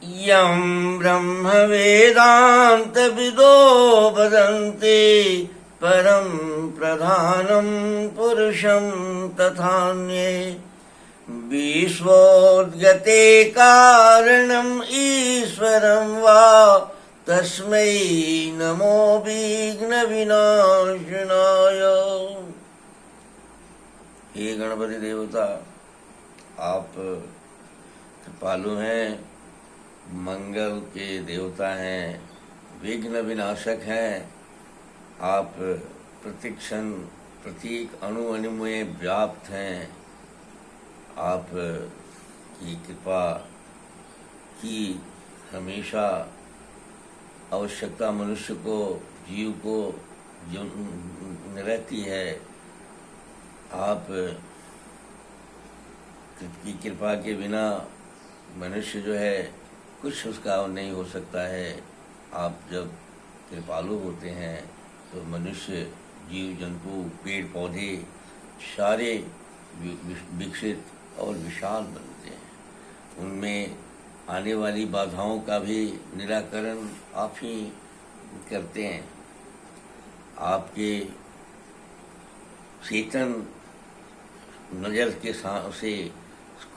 यं ब्रह्मवेदान्तविदो वदन्ति परं प्रधानं पुरुषं तथान्ये विश्वोद्गते कारणम् ईश्वरं वा तस्मै नमो विघ्नविनाशनाय। हे गणपति देवता, आप कृपालु हैं, मंगल के देवता हैं, विघ्न विनाशक हैं। आप प्रतिक्षण प्रत्येक अणु अणु में व्याप्त हैं। आप की कृपा की हमेशा आवश्यकता मनुष्य को, जीव को जो रहती है। आप की कृपा के बिना मनुष्य जो है कुछ उसका नहीं हो सकता है। आप जब कृपालु होते हैं तो मनुष्य, जीव जंतु, पेड़ पौधे सारे विकसित और विशाल बनते हैं। उनमें आने वाली बाधाओं का भी निराकरण आप ही करते हैं। आपके चेतन नज़र के से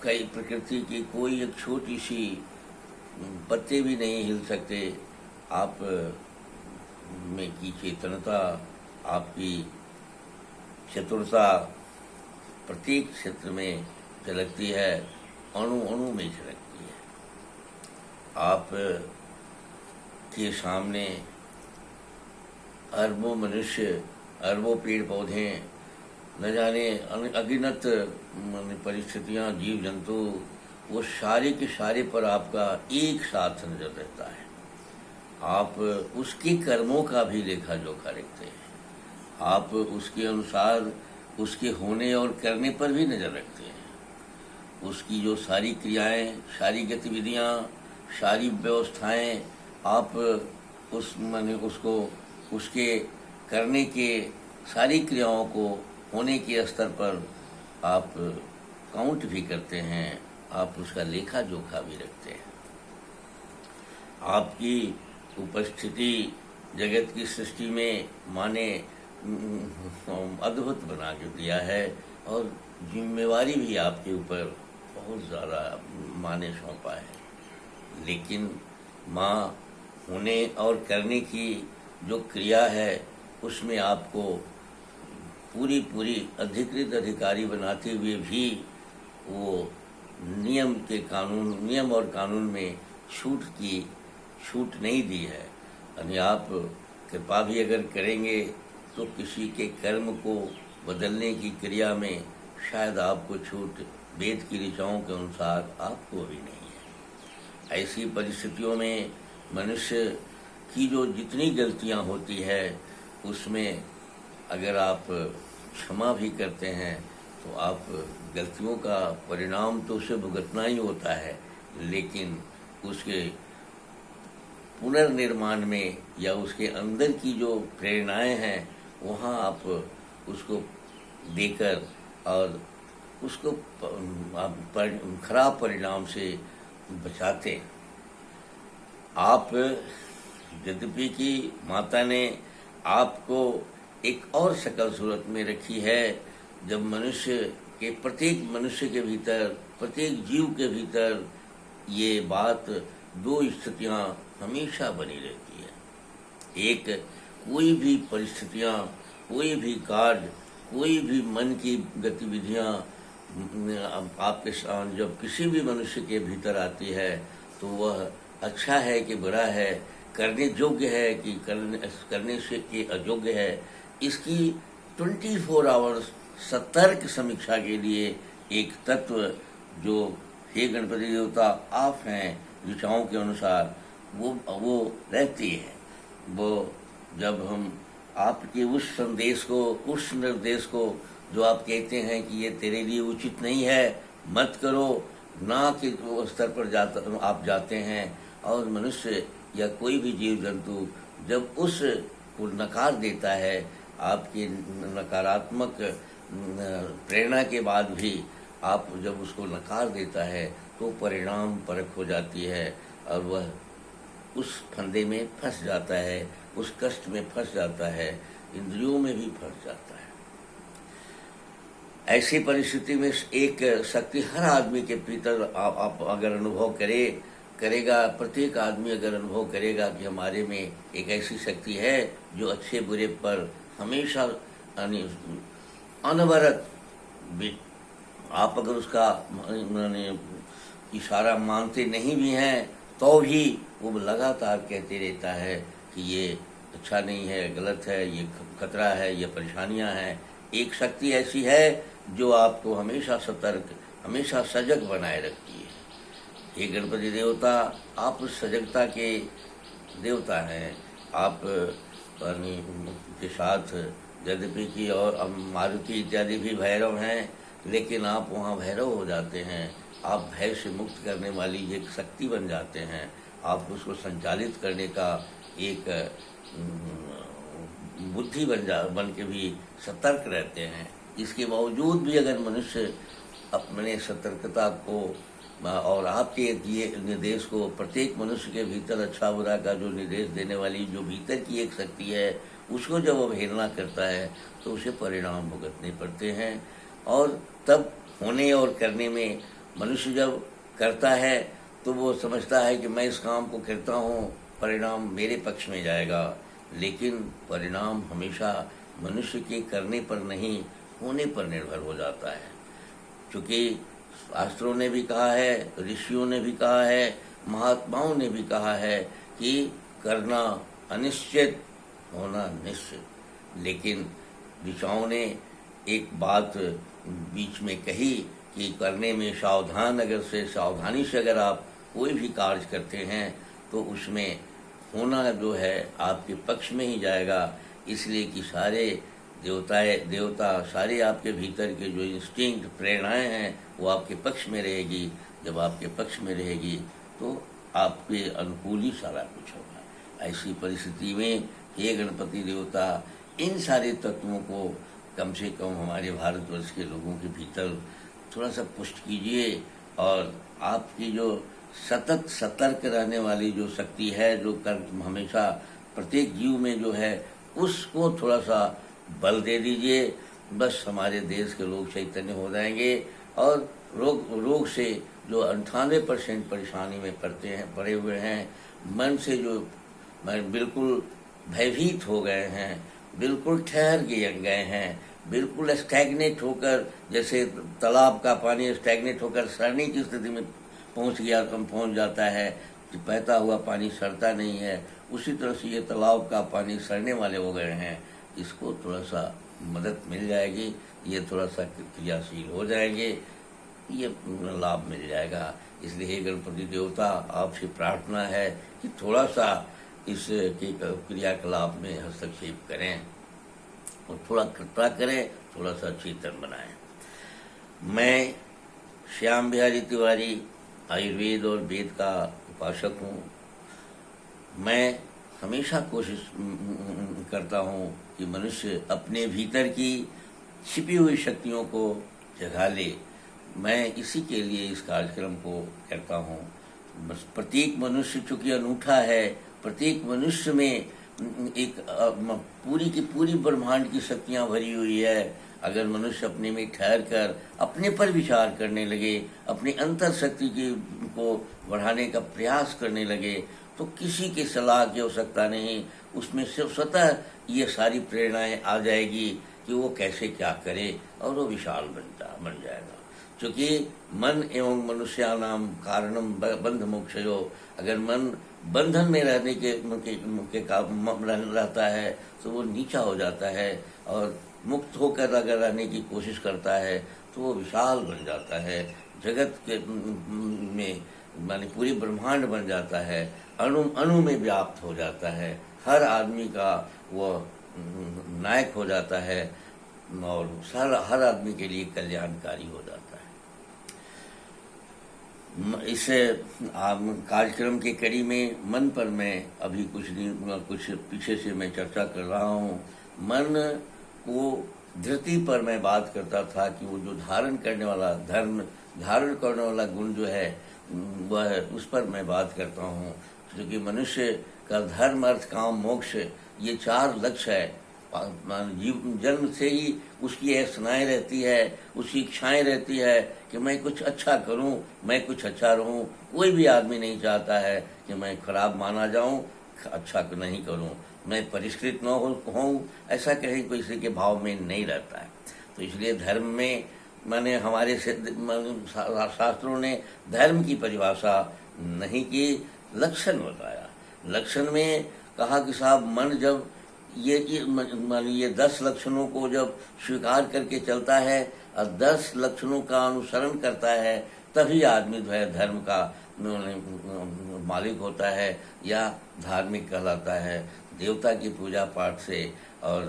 कई प्रकृति की कोई एक छोटी सी पत्ते भी नहीं हिल सकते। आप में की चेतनता, आपकी चतुरता प्रत्येक क्षेत्र में झलकती है, अणु अणु में झलकती है। आप के सामने अरबों मनुष्य, अरबों पेड़ पौधे, न जाने अगिनत परिस्थितियां, जीव जंतु, वो सारे के सारे पर आपका एक साथ नजर रहता है। आप उसके कर्मों का भी लेखा जोखा रखते हैं। आप उसके अनुसार उसके होने और करने पर भी नजर रखते हैं। उसकी जो सारी क्रियाएं, सारी गतिविधियां, सारी व्यवस्थाएं, आप उसको उसके करने के सारी क्रियाओं को होने के स्तर पर आप काउंट भी करते हैं। आप उसका लेखा जोखा भी रखते हैं। आपकी उपस्थिति जगत की सृष्टि में माने अद्भुत बना के दिया है, और जिम्मेवारी भी आपके ऊपर बहुत ज़्यादा माने सौंपा है। लेकिन माँ होने और करने की जो क्रिया है उसमें आपको पूरी अधिकृत अधिकारी बनाते हुए भी वो नियम और कानून में छूट नहीं दी है। यानी आप कृपा भी अगर करेंगे तो किसी के कर्म को बदलने की क्रिया में शायद आपको छूट वेद की ऋचाओं के अनुसार आपको भी नहीं है। ऐसी परिस्थितियों में मनुष्य की जो जितनी गलतियां होती है उसमें अगर आप क्षमा भी करते हैं तो आप गलतियों का परिणाम तो उसे भुगतना ही होता है, लेकिन उसके पुनर्निर्माण में या उसके अंदर की जो प्रेरणाएं हैं वहाँ आप उसको देकर और उसको खराब परिणाम से बचाते हैं। आप यद्यपि कि माता ने आपको एक और शक्ल सूरत में रखी है, जब प्रत्येक मनुष्य के भीतर, प्रत्येक जीव के भीतर ये बात, दो स्थितियां हमेशा बनी रहती है। एक, कोई भी परिस्थितियां, कोई भी कार्य, कोई भी मन की गतिविधियां आपके जब किसी भी मनुष्य के भीतर आती है तो वह अच्छा है कि बुरा है, करने योग्य है कि करने से के अयोग्य है, इसकी 24 आवर्स सतर्क समीक्षा के लिए एक तत्व जो हे गणपति देवता आप हैं ऋचाओं के अनुसार वो रहती है। वो जब हम आपके उस संदेश को, उस निर्देश को जो आप कहते हैं कि ये तेरे लिए उचित नहीं है, मत करो, ना के स्तर पर आप जाते हैं, और मनुष्य या कोई भी जीव जंतु जब उस को नकार देता है, आपके नकारात्मक प्रेरणा के बाद भी आप जब उसको नकार देता है तो परिणाम परख हो जाती है। और वह उस फंदे में फंस जाता है, उस कष्ट में फंस जाता है, इंद्रियों में भी फंस जाता है। ऐसी परिस्थिति में एक शक्ति हर आदमी के भीतर आप अगर अनुभव करेगा, प्रत्येक आदमी अगर अनुभव करेगा कि हमारे में एक ऐसी शक्ति है जो अच्छे बुरे पर हमेशा अनवरत, आप अगर उसका इशारा मानते नहीं भी हैं तो भी वो लगातार कहते रहता है कि ये अच्छा नहीं है, गलत है, ये खतरा है, ये परेशानियां हैं। एक शक्ति ऐसी है जो आपको हमेशा सतर्क, हमेशा सजग बनाए रखती है। ये गणपति देवता आप उस सजगता के देवता हैं। आप के साथ यद्यपि कि और मारुति इत्यादि भी भैरव हैं, लेकिन आप वहाँ भैरव हो जाते हैं। आप भय से मुक्त करने वाली एक शक्ति बन जाते हैं। आप उसको संचालित करने का एक बुद्धि बन के भी सतर्क रहते हैं। इसके बावजूद भी अगर मनुष्य अपने सतर्कता को और आपके दिए निर्देश को, प्रत्येक मनुष्य के भीतर अच्छा बुरा का जो निर्देश देने वाली जो भीतर की एक शक्ति है, उसको जब अवहेलना करता है तो उसे परिणाम भुगतने पड़ते हैं। और तब होने और करने में मनुष्य जब करता है तो वो समझता है कि मैं इस काम को करता हूँ, परिणाम मेरे पक्ष में जाएगा। लेकिन परिणाम हमेशा मनुष्य के करने पर नहीं, होने पर निर्भर हो जाता है। क्योंकि शास्त्रों ने भी कहा है, ऋषियों ने भी कहा है, महात्माओं ने भी कहा है कि करना अनिश्चित, होना निश्चित। लेकिन ऋषियों ने एक बात बीच में कही कि करने में सावधानी से अगर आप कोई भी कार्य करते हैं तो उसमें होना जो है आपके पक्ष में ही जाएगा। इसलिए कि सारे देवता सारे आपके भीतर के जो इंस्टिंक्ट, प्रेरणाएं हैं, वो आपके पक्ष में रहेगी। जब आपके पक्ष में रहेगी तो आपके अनुकूल ही सारा कुछ होगा। ऐसी परिस्थिति में हे गणपति देवता, इन सारे तत्वों को कम से कम हमारे भारतवर्ष के लोगों के भीतर थोड़ा सा पुष्ट कीजिए। और आपकी जो सतत सतर्क रहने वाली जो शक्ति है, जो हमेशा प्रत्येक जीव में जो है, उसको थोड़ा सा बल दे दीजिए। बस हमारे देश के लोग चैतन्य हो जाएंगे और रोग से जो 98% परेशानी में पड़े हुए हैं, मन से जो बिल्कुल भयभीत हो गए हैं, बिल्कुल ठहर गए हैं, बिल्कुल स्टैग्नेट होकर, जैसे तालाब का पानी स्टैग्नेट होकर सड़ने की स्थिति में पहुंच जाता है, बहता हुआ पानी सड़ता नहीं है, उसी तरह से ये तालाब का पानी सड़ने वाले हो गए हैं। इसको थोड़ा सा मदद मिल जाएगी, ये थोड़ा सा क्रियाशील हो जाएंगे, ये लाभ मिल जाएगा। इसलिए हे गणपति देवता, आपसे प्रार्थना है कि थोड़ा सा इस क्रियाकलाप में हस्तक्षेप करें और थोड़ा कृपा करें, थोड़ा सा चेतन बनाएं। मैं श्याम बिहारी तिवारी आयुर्वेद और वेद का उपासक हूँ। मैं हमेशा कोशिश करता हूँ कि मनुष्य अपने भीतर की छिपी हुई शक्तियों को जगा ले। मैं इसी के लिए इस कार्यक्रम को करता हूँ। बस प्रत्येक मनुष्य चूँकि अनूठा है, प्रत्येक मनुष्य में एक पूरी की पूरी ब्रह्मांड की शक्तियाँ भरी हुई है। अगर मनुष्य अपने में ठहर कर अपने पर विचार करने लगे, अपनी अंतर शक्ति को बढ़ाने का प्रयास करने लगे, तो किसी की सलाह की आवश्यकता नहीं। उसमें सिर्फ स्वतः ये सारी प्रेरणाएं आ जाएगी कि वो कैसे क्या करे और वो विशाल बन जाएगा। क्योंकि मन एवं मनुष्यानाम कारणम बंध मोक्षयो, अगर मन बंधन में रहने के रहता है तो वो नीचा हो जाता है, और मुक्त होकर अगर रहने की कोशिश करता है तो वो विशाल बन जाता है, जगत के में माने पूरी ब्रह्मांड बन जाता है, अणु अणु में व्याप्त हो जाता है, हर आदमी का वो नायक हो जाता है और हर आदमी के लिए कल्याणकारी हो जाता है। इस कार्यक्रम के कड़ी में मन पर मैं अभी कुछ पीछे से मैं चर्चा कर रहा हूँ। मन को धरती पर मैं बात करता था कि वो जो धारण करने वाला धर्म, धारण करने वाला गुण जो है, वह उस पर मैं बात करता हूँ। क्योंकि मनुष्य का धर्म अर्थ काम मोक्ष ये 4 लक्ष्य है। जन्म से ही उसकी ऐसनाएँ रहती है, उसकी इच्छाएँ रहती है कि मैं कुछ अच्छा करूं, मैं कुछ अच्छा रहूं। कोई भी आदमी नहीं चाहता है कि मैं खराब माना जाऊं, अच्छा नहीं करूं, मैं परिष्कृत न होऊं, ऐसा कहीं किसी के भाव में नहीं रहता है। तो इसलिए धर्म में माने हमारे शास्त्रों ने धर्म की परिभाषा नहीं की, लक्षण बताया। लक्षण में कहा कि साहब मन जब ये 10 लक्षणों को जब स्वीकार करके चलता है और 10 लक्षणों का अनुसरण करता है, तभी आदमी जो है धर्म का मालिक होता है या धार्मिक कहलाता है। देवता की पूजा पाठ से और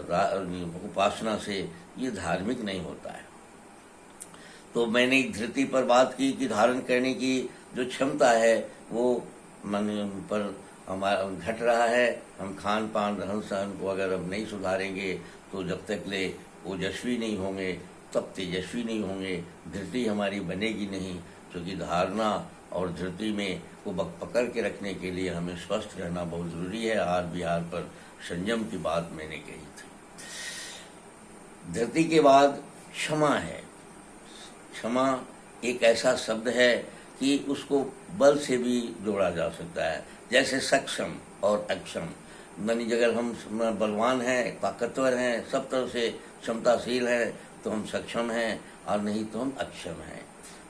उपासना से ये धार्मिक नहीं होता है। तो मैंने धृति पर बात की कि धारण करने की जो क्षमता है वो मन पर हमारा घट रहा है। हम खान पान रहन सहन को अगर हम नहीं सुधारेंगे तो जब तक ले ओजस्वी नहीं होंगे तब तेजस्वी नहीं होंगे, धृति हमारी बनेगी नहीं। क्योंकि धारणा और धृति में को पकड़ के रखने के लिए हमें स्वस्थ रहना बहुत जरूरी है। आहार विहार पर संयम की बात मैंने कही थी। धृति के बाद क्षमा है। क्षमा एक ऐसा शब्द है कि उसको बल से भी जोड़ा जा सकता है। जैसे सक्षम और अक्षम, यानी अगर हम बलवान हैं, ताकतवर हैं, सब तरह से क्षमताशील हैं तो हम सक्षम हैं, और नहीं तो हम अक्षम हैं।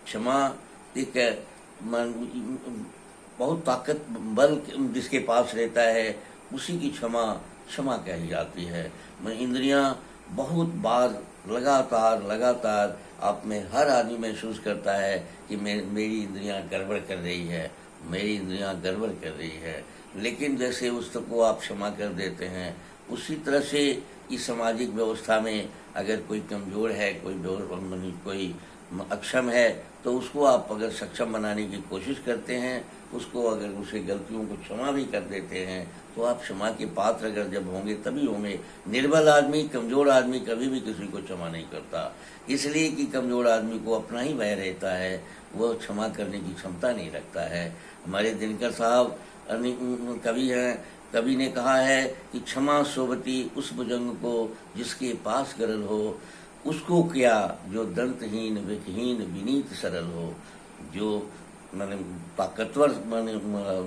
क्षमा एक बहुत ताकत बल जिसके पास रहता है उसी की क्षमा कही जाती है। इंद्रियां बहुत बार लगातार आप में हर आदमी महसूस करता है कि मेरी इंद्रियां गड़बड़ कर रही है, मेरी इंद्रियां गड़बड़ कर रही है। लेकिन जैसे उसको आप क्षमा कर देते हैं, उसी तरह से इस सामाजिक व्यवस्था में अगर कोई कमजोर है, कोई अक्षम है, तो उसको आप अगर सक्षम बनाने की कोशिश करते हैं, उसको अगर उसे गलतियों को क्षमा भी कर देते हैं, तो आप क्षमा के पात्र अगर जब होंगे तभी होंगे। निर्बल आदमी, कमजोर आदमी कभी भी किसी को क्षमा नहीं करता, इसलिए कि कमजोर आदमी को अपना ही भय रहता है, वह क्षमा करने की क्षमता नहीं रखता है। हमारे दिनकर साहब कवि हैं, कवि ने कहा है कि क्षमा सोबती उस भुजंग को जिसके पास गरल हो, उसको क्या जो दंतहीन विकहीन विनीत सरल हो। जो माने ताकतवर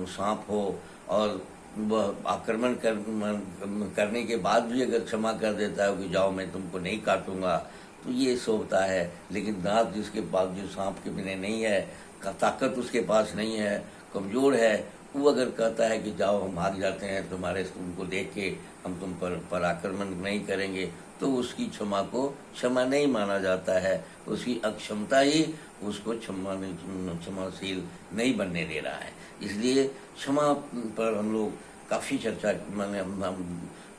सांप हो और वह आक्रमण करने के बाद भी अगर क्षमा कर देता है कि जाओ मैं तुमको नहीं काटूंगा, तो ये शोभता है। लेकिन दांत जिसके पास, जो सांप के बिना नहीं है, ताकत उसके पास नहीं है, कमजोर है, वो अगर कहता है कि जाओ हम भाग जाते हैं तुम्हारे, तुमको देख के हम तुम पर आक्रमण नहीं करेंगे, तो उसकी क्षमा को क्षमा नहीं माना जाता है। उसकी अक्षमता ही उसको क्षमाशील नहीं बनने दे रहा है। इसलिए क्षमा पर हम लोग काफ़ी चर्चा,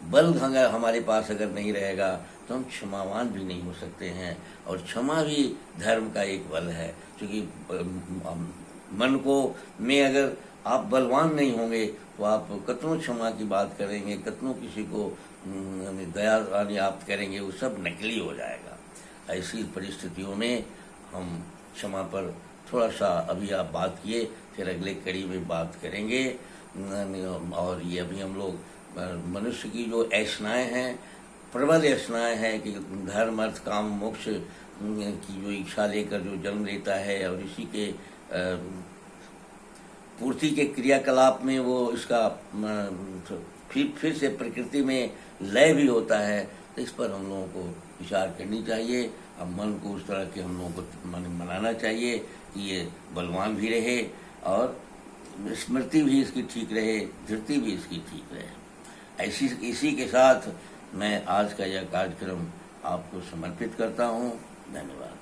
बल अगर हमारे पास अगर नहीं रहेगा तो हम क्षमावान भी नहीं हो सकते हैं। और क्षमा भी धर्म का एक बल है। क्योंकि मन को में अगर आप बलवान नहीं होंगे तो आप कतनों क्षमा की बात करेंगे, कतनों किसी को दया आप करेंगे, वो सब नकली हो जाएगा। ऐसी परिस्थितियों में हम क्षमा पर थोड़ा सा अभी आप बात किए, फिर अगले कड़ी में बात करेंगे। और ये अभी हम लोग मनुष्य की जो ऐसनाएँ हैं, प्रबल ऐसनाएँ हैं कि धर्म अर्थ काम मोक्ष की जो इच्छा लेकर जो जन्म लेता है, और इसी के पूर्ति के क्रियाकलाप में वो इसका फिर से प्रकृति में लय भी होता है। तो इस पर हम लोगों को विचार करनी चाहिए। अब मन को उस तरह के हम लोगों को मनाना चाहिए कि ये बलवान भी रहे और स्मृति भी इसकी ठीक रहे, धृति भी इसकी ठीक रहे। इसी के साथ मैं आज का यह कार्यक्रम आपको समर्पित करता हूँ। धन्यवाद।